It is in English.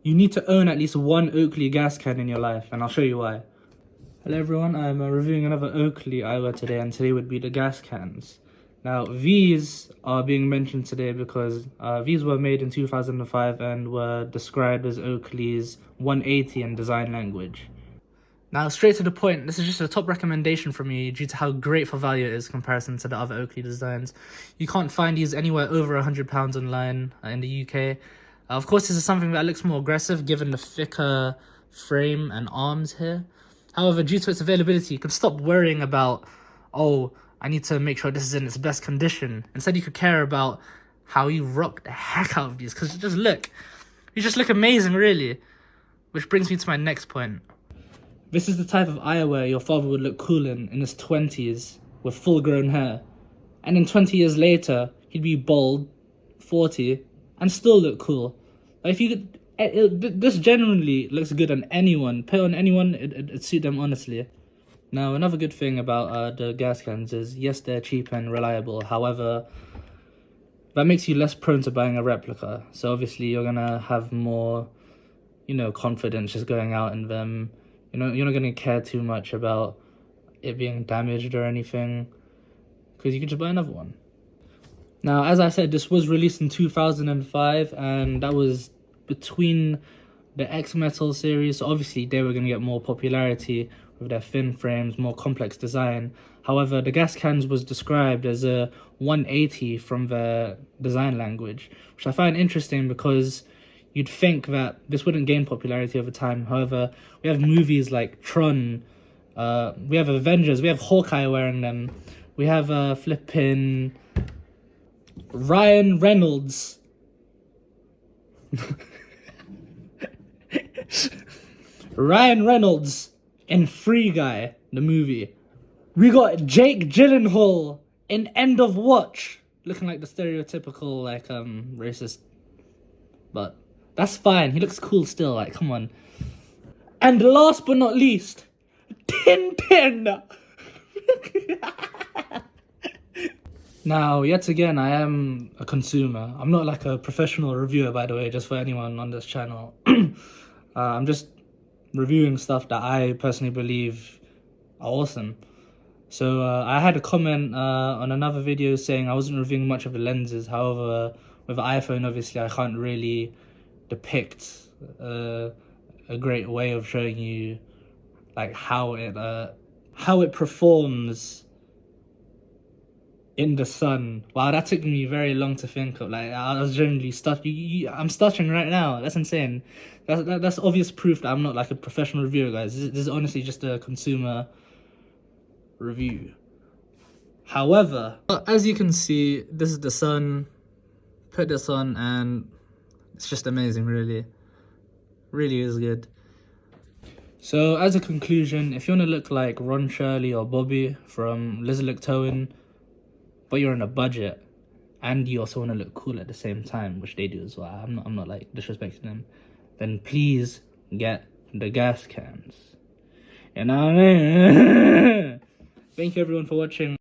You need to own at least one Oakley Gascan in your life, and I'll show you why. Hello everyone, I'm reviewing another Oakley eyewear today, and today would be the Gascans. Now, these are being mentioned today because these were made in 2005 and were described as Oakley's 180 in design language. Now, straight to the point, this is just a top recommendation from me due to how great for value it is in comparison to the other Oakley designs. You can't find these anywhere over £100 online in the UK. Of course, this is something that looks more aggressive given the thicker frame and arms here. However, due to its availability, you can stop worrying about, oh, I need to make sure this is in its best condition. Instead, you could care about how you rock the heck out of these, because you just look amazing, really. Which brings me to my next point. This is the type of eyewear your father would look cool in his 20s with full-grown hair. And then 20 years later, he'd be bald, 40, and still look cool. Like, if you could, this generally looks good on anyone. Put it on anyone, it'd suit them honestly. Now, another good thing about the Gascans is, yes, they're cheap and reliable. However, that makes you less prone to buying a replica. So obviously, you're gonna have more, confidence just going out in them. You're not gonna care too much about it being damaged or anything, because you can just buy another one. Now, as I said, this was released in 2005, and that was between the X-Metal series. So obviously, they were going to get more popularity with their thin frames, more complex design. However, the Gascans was described as a 180 from their design language, which I find interesting because you'd think that this wouldn't gain popularity over time. However, we have movies like Tron, we have Avengers, we have Hawkeye wearing them, we have flipping Ryan Reynolds. Ryan Reynolds in Free Guy, the movie. We got Jake Gyllenhaal in End of Watch, looking like the stereotypical racist, but that's fine. He looks cool still. Like, come on. And last but not least, Tintin. Now, yet again, I am a consumer. I'm not like a professional reviewer, by the way, just for anyone on this channel. I'm just reviewing stuff that I personally believe are awesome. So I had a comment on another video saying I wasn't reviewing much of the lenses. However, with the iPhone, obviously, I can't really depict a great way of showing you like how it performs in the sun. Wow, that took me very long to think of. Like, I was generally I'm stuttering right now. That's insane. That's obvious proof that I'm not like a professional reviewer, guys. This is honestly just a consumer review. However, as you can see, this is the sun. Put this on and it's just amazing, really. Really is good. So, as a conclusion, if you want to look like Ron Shirley or Bobby from Liz Look Towing, but you're on a budget, and you also want to look cool at the same time, which they do as well, I'm not like disrespecting them, then please get the Gascans. You know what I mean? Thank you everyone for watching.